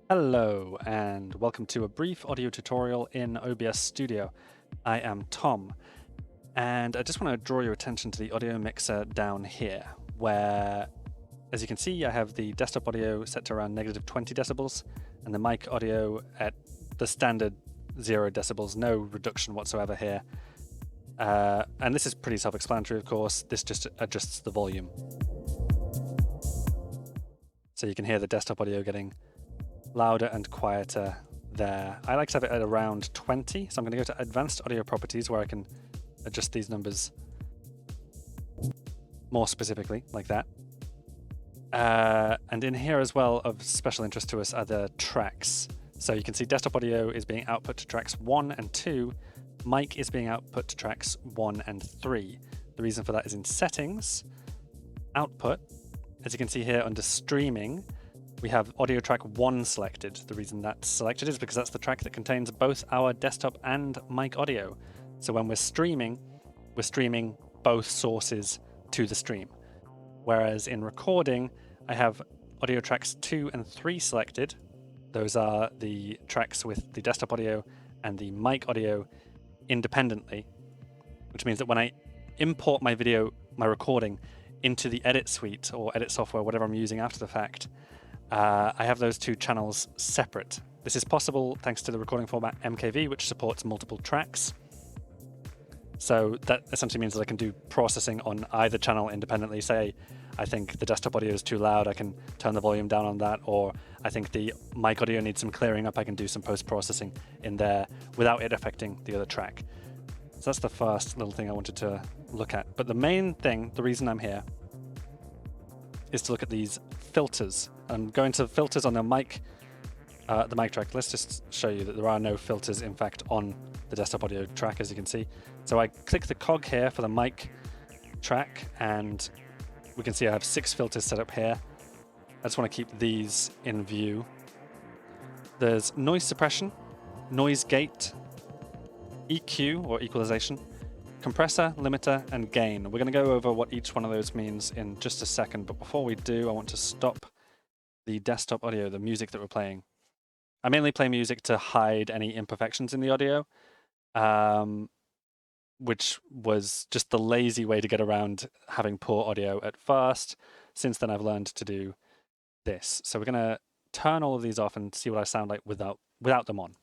Hello and welcome to a brief audio tutorial in OBS Studio. I am Tom and I just want to draw your attention to the audio mixer down here where, as you can see, I have the desktop audio set to around -20 decibels and the mic audio at the standard 0 decibels, no reduction whatsoever here. And this is pretty self-explanatory, of course. This just adjusts the volume. So you can hear the desktop audio getting louder and quieter there. I like to have it at around 20, so I'm going to go to Advanced Audio Properties where I can adjust these numbers more specifically, like that. And in here as well, of special interest to us are the tracks. So you can see desktop audio is being output to tracks 1 and 2, mic is being output to tracks 1 and 3. The reason for that is in Settings, Output. As you can see here under Streaming, we have audio track 1 selected. The reason that's selected is because that's the track that contains both our desktop and mic audio. So when we're streaming both sources to the stream. Whereas in recording, I have audio tracks 2 and 3 selected. Those are the tracks with the desktop audio and the mic audio independently, which means that when I import my recording into the edit suite or edit software, whatever I'm using after the fact, I have those two channels separate. This is possible thanks to the recording format MKV, which supports multiple tracks. So that essentially means that I can do processing on either channel independently. Say, I think the desktop audio is too loud, I can turn the volume down on that, or I think the mic audio needs some clearing up, I can do some post-processing in there without it affecting the other track. So that's the first little thing I wanted to look at. But the main thing, the reason I'm here, is to look at these filters. I'm going to filters on the mic track. Let's just show you that there are no filters, in fact, on the desktop audio track, as you can see. So I click the cog here for the mic track, and we can see I have 6 filters set up here. I just want to keep these in view. There's noise suppression, noise gate, EQ or equalization, compressor, limiter, and gain. We're going to go over what each one of those means in just a second, but before we do, I want to stop the desktop audio, the music that we're playing. I mainly play music to hide any imperfections in the audio, which was just the lazy way to get around having poor audio at first. Since then, I've learned to do this. So we're going to turn all of these off and see what I sound like without them on.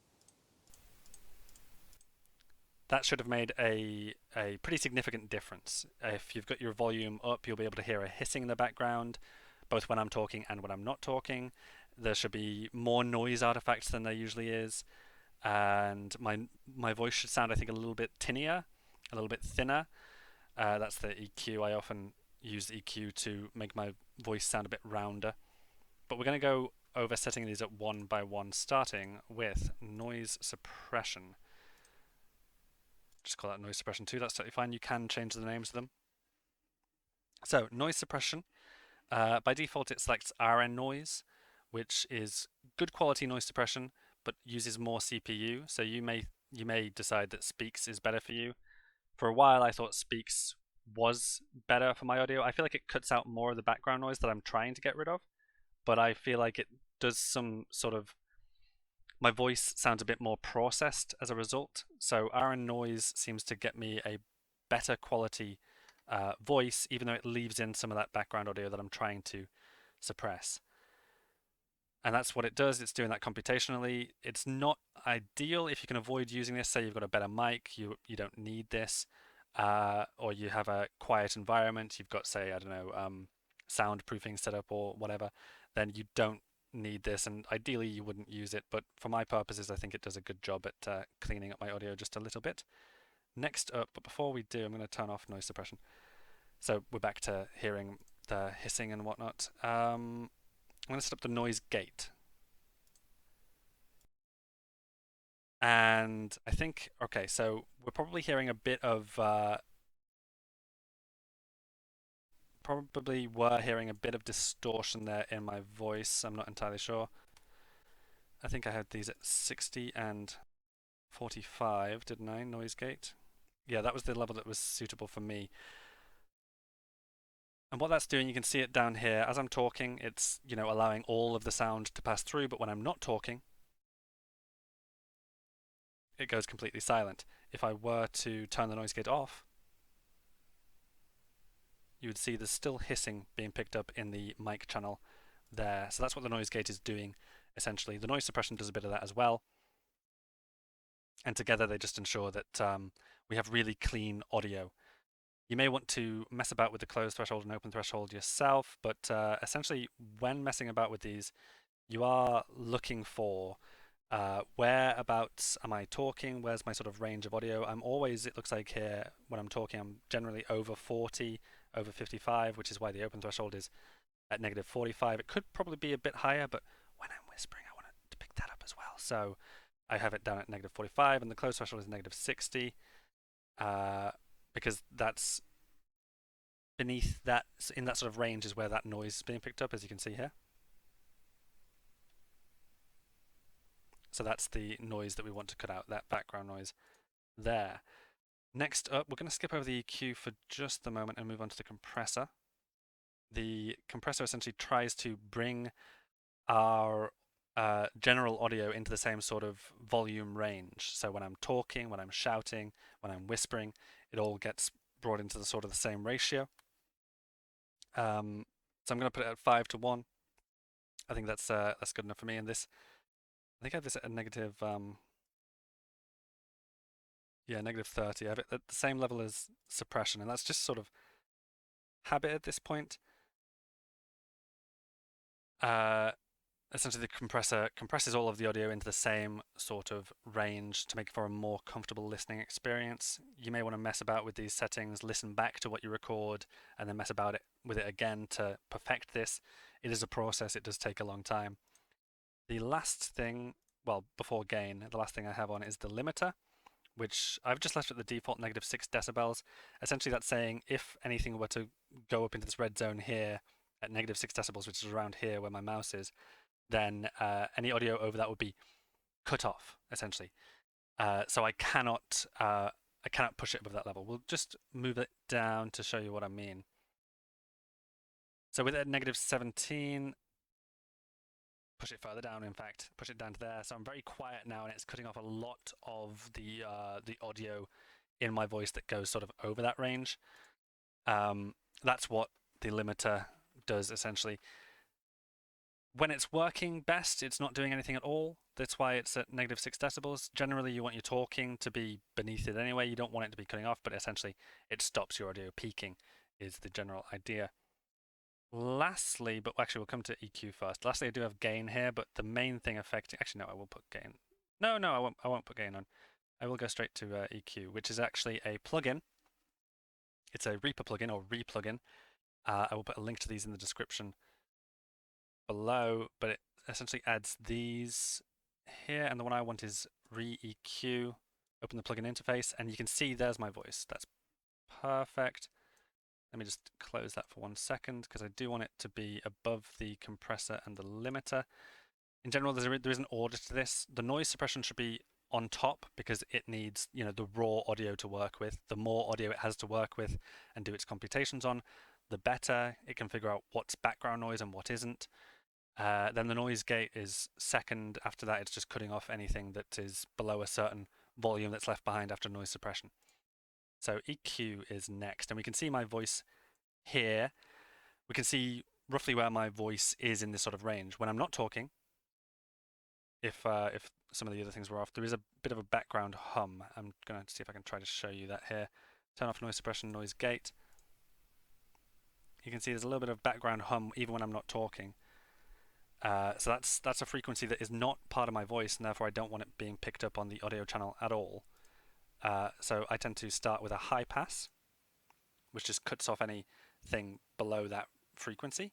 That should have made a pretty significant difference. If you've got your volume up, you'll be able to hear a hissing in the background, both when I'm talking and when I'm not talking. There should be more noise artifacts than there usually is, and my voice should sound, I think, a little bit tinnier, a little bit thinner. That's the EQ. I often use the EQ to make my voice sound a bit rounder. But we're going to go over setting these up one by one, starting with noise suppression. Just call that noise suppression 2, that's totally fine. You can change the names of them. So, noise suppression, by default it selects RN noise, which is good quality noise suppression, but uses more CPU. So you may decide that Speaks is better for you. For a while I thought Speaks was better for my audio. I feel like it cuts out more of the background noise that I'm trying to get rid of, but I feel like it does some sort of, my voice sounds a bit more processed as a result. So RN noise seems to get me a better quality voice, even though it leaves in some of that background audio that I'm trying to suppress. And that's what it does. It's doing that computationally. It's not ideal if you can avoid using this. Say you've got a better mic, you don't need this, or you have a quiet environment. You've got, say, I don't know, soundproofing set up or whatever. Then you don't need this, and ideally you wouldn't use it. But for my purposes, I think it does a good job at cleaning up my audio just a little bit. Next up, but before we do, I'm going to turn off noise suppression. So we're back to hearing the hissing and whatnot. I'm going to set up the noise gate. And I think, okay, so we're probably hearing a bit of, probably were hearing a bit of distortion there in my voice. I'm not entirely sure. I think I had these at 60 and 45, didn't I? Noise gate. Yeah, that was the level that was suitable for me. And what that's doing, you can see it down here. As I'm talking, it's, allowing all of the sound to pass through, but when I'm not talking, it goes completely silent. If I were to turn the noise gate off, you would see there's still hissing being picked up in the mic channel there. So that's what the noise gate is doing, essentially. The noise suppression does a bit of that as well. And together they just ensure that we have really clean audio. You may want to mess about with the closed threshold and open threshold yourself, but essentially when messing about with these, you are looking for whereabouts am I talking, where's my sort of range of audio. I'm always, it looks like here, when I'm talking, I'm generally over 40, over 55, which is why the open threshold is at negative 45. It could probably be a bit higher, but when I'm whispering, I want it to pick that up as well. So I have it down at negative 45, and the closed threshold is negative 60. Because that's beneath that, in that sort of range is where that noise is being picked up, as you can see here. So that's the noise that we want to cut out, that background noise there. Next up, we're going to skip over the EQ for just the moment and move on to the compressor. The compressor essentially tries to bring our general audio into the same sort of volume range. So when I'm talking, when I'm shouting, when I'm whispering, it all gets brought into the sort of the same ratio. So I'm going to put it at 5 to 1. I think that's good enough for me. And this, I think I have this at a negative, negative 30. I have it at the same level as suppression, and that's just sort of habit at this point. Essentially the compressor compresses all of the audio into the same sort of range to make for a more comfortable listening experience. You may want to mess about with these settings, listen back to what you record, and then mess about with it again to perfect this. It is a process, it does take a long time. The last thing, well, before gain, the last thing I have on is the limiter, which I've just left at the default negative 6 decibels. Essentially that's saying if anything were to go up into this red zone here at negative 6 decibels, which is around here where my mouse is, then any audio over that would be cut off, essentially. So I cannot push it above that level. We'll just move it down to show you what I mean. So with it at negative 17, push it further down, in fact, push it down to there. So I'm very quiet now, and it's cutting off a lot of the audio in my voice that goes sort of over that range. That's what the limiter does, essentially. When it's working best, it's not doing anything at all. That's why it's at negative 6 decibels. Generally, you want your talking to be beneath it anyway. You don't want it to be cutting off, but essentially it stops your audio peaking is the general idea. Lastly, but actually we'll come to EQ first. Lastly, I do have gain here, but the main thing affecting... Actually, no, I will put gain. No, I won't put gain on. I will go straight to EQ, which is actually a plugin. It's a Reaper plugin or re-plugin. I will put a link to these in the description below, but it essentially adds these here, and the one I want is re-EQ. Open the plugin interface, and you can see there's my voice. That's perfect. Let me just close that for 1 second, because I do want it to be above the compressor and the limiter. In general, there is an order to this. The noise suppression should be on top, because it needs, the raw audio to work with. The more audio it has to work with and do its computations on, the better it can figure out what's background noise and what isn't. Then the noise gate is second. After that, it's just cutting off anything that is below a certain volume that's left behind after noise suppression. So EQ is next, and we can see my voice here. We can see roughly where my voice is in this sort of range. When I'm not talking, if some of the other things were off, there is a bit of a background hum. I'm going to see if I can try to show you that here. Turn off noise suppression, noise gate. You can see there's a little bit of background hum even when I'm not talking. So that's a frequency that is not part of my voice, and therefore I don't want it being picked up on the audio channel at all. So I tend to start with a high pass, which just cuts off anything below that frequency.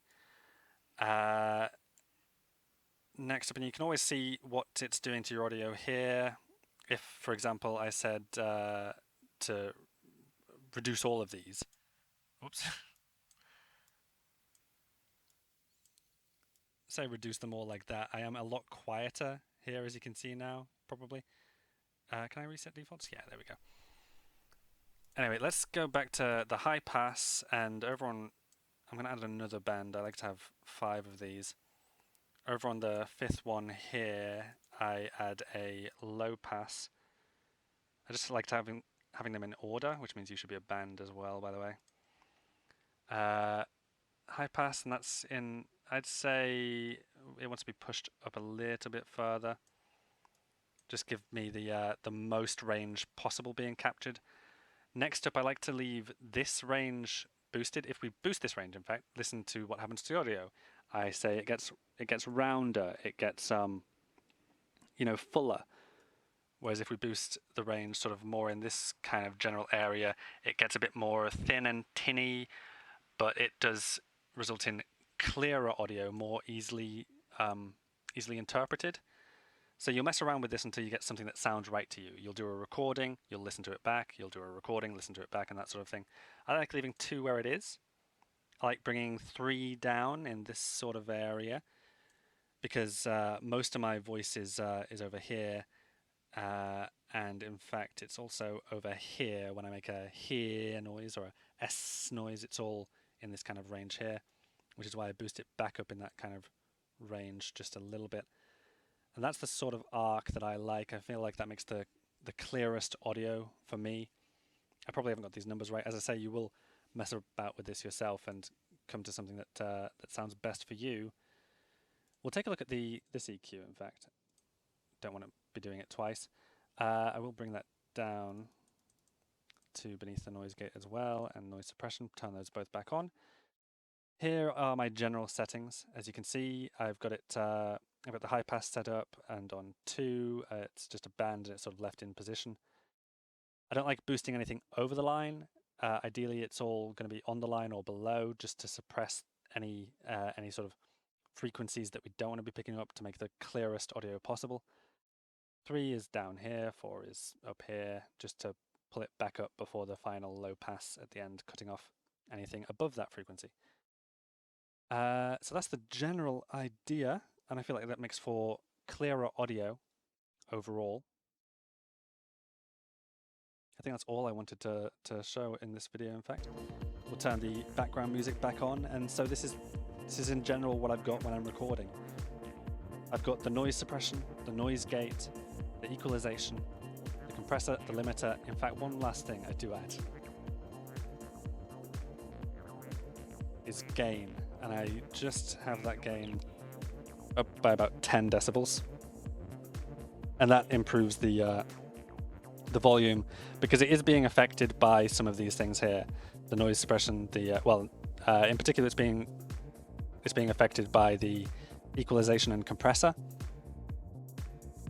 Next up, and you can always see what it's doing to your audio here. If, for example, I said to reduce all of these. Oops. Say reduce them all like that. I am a lot quieter here, as you can see now, probably. Can I reset defaults? Yeah, there we go. Anyway, let's go back to the high pass, and over on I'm going to add another bend. I like to have 5 of these. Over on the 5th one here, I add a low pass. I just like to having them in order, which means you should be a band as well, by the way. High pass, and that's in, I'd say it wants to be pushed up a little bit further. Just give me the most range possible being captured. Next up, I like to leave this range boosted. If we boost this range, in fact, listen to what happens to the audio. I say it gets rounder, it gets fuller. Whereas if we boost the range sort of more in this kind of general area, it gets a bit more thin and tinny, but it does result in clearer audio, more easily interpreted. So you'll mess around with this until you get something that sounds right to you. You'll do a recording, you'll listen to it back, you'll do a recording, listen to it back, and that sort of thing. I like leaving 2 where it is. I like bringing 3 down in this sort of area because most of my voice is over here, and in fact it's also over here when I make a here noise or a S noise. It's all in this kind of range here, which is why I boost it back up in that kind of range just a little bit. And that's the sort of arc that I like. I feel like that makes the clearest audio for me. I probably haven't got these numbers right. As I say, you will mess about with this yourself and come to something that that sounds best for you. We'll take a look at this EQ, in fact. Don't want to be doing it twice. I will bring that down to beneath the noise gate as well, and noise suppression, turn those both back on. Here are my general settings. As you can see, I've got the high pass set up, and on 2, it's just a band and it's sort of left in position. I don't like boosting anything over the line. Ideally, it's all going to be on the line or below, just to suppress any sort of frequencies that we don't want to be picking up to make the clearest audio possible. 3 is down here, 4 is up here, just to pull it back up before the final low pass at the end, cutting off anything above that frequency. So that's the general idea, and I feel like that makes for clearer audio overall. I think that's all I wanted to show in this video, in fact. We'll turn the background music back on, and so this is in general what I've got when I'm recording. I've got the noise suppression, the noise gate, the equalization, the compressor, the limiter. In fact, one last thing I do add is gain, and I just have that gain up by about 10 decibels, and that improves the volume because it is being affected by some of these things here. The noise suppression, in particular, it's being affected by the equalization and compressor.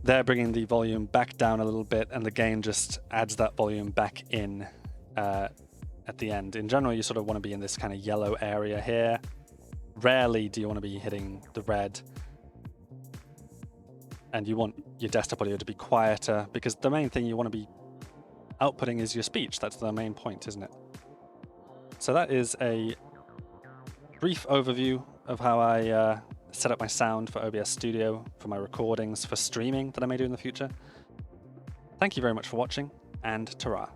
They're bringing the volume back down a little bit, and the gain just adds that volume back in at the end. In general, you sort of want to be in this kind of yellow area here. Rarely do you want to be hitting the red, and you want your desktop audio to be quieter because the main thing you want to be outputting is your speech. That's the main point, isn't it? So that is a brief overview of how I set up my sound for OBS Studio, for my recordings, for streaming that I may do in the future. Thank you very much for watching, and ta-ra.